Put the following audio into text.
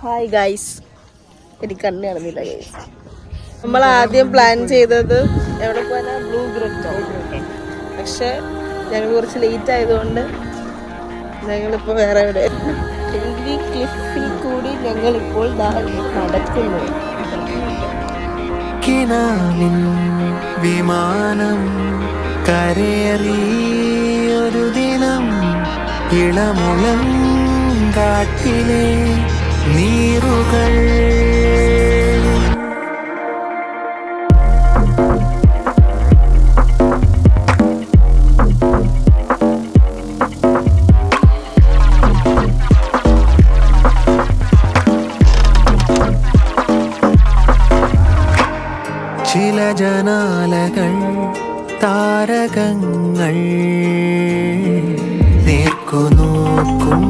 Hi guys, എനിക്ക് കണ്ണ് കാണുന്നില്ല ഗൈസ്. നമ്മൾ ആദ്യം പ്ലാൻ ചെയ്തത് എവിടെ പോയാൽ ബ്ലൂ ഗ്രോ, പക്ഷെ ഞങ്ങൾ കുറച്ച് ലേറ്റ് ആയതുകൊണ്ട് ഞങ്ങളിപ്പോൾ വേറെ എവിടെ ഹെൻറി ക്ലിഫിൽ കൂടി ഞങ്ങളിപ്പോൾ നടക്കുന്നു. വിമാനം കരയേറിയൊരു ദിനം ഇളമുളം കാട്ടിലെ നീറുകൾ ചില ജനാലകൾ താരകങ്ങൾ നേർക്കു നോക്കും